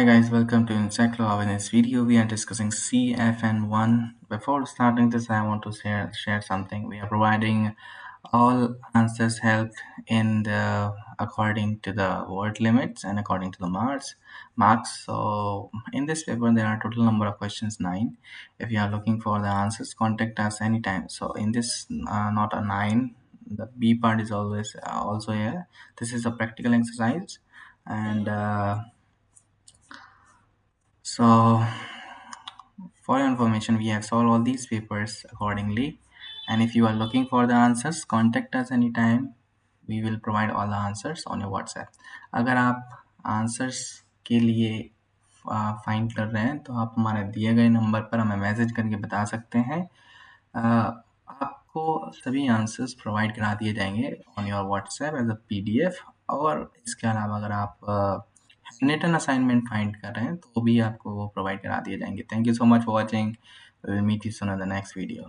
Hey guys, welcome to IGNOU. In this video, we are discussing CFN1. Before starting this, I want to share something. We are providing all answers helped in the according to the word limits and according to the marks. So in this paper, there are total number of questions 9. If you are looking for the answers, contact us anytime. So in this, not a 9. The B part is always also here. This is a practical exercise and. So for your information, we have solved all these papers accordingly. And if you are looking for the answers, contact us anytime. We will provide all the answers on your WhatsApp. अगर आप answers के लिए find कर रहे हैं तो आप हमारे दिए गए नंबर पर हमें मैसेज करके बता सकते हैं। आपको सभी आंसर्स प्रोवाइड करा दिए जाएंगे on your WhatsApp as a PDF. और इसके अलावा अगर आप रिटन असाइनमेंट फाइंड कर रहे हैं तो भी आपको वो प्रोवाइड करा दिए जाएंगे। Thank you so much for watching. Will meet you soon in the next video.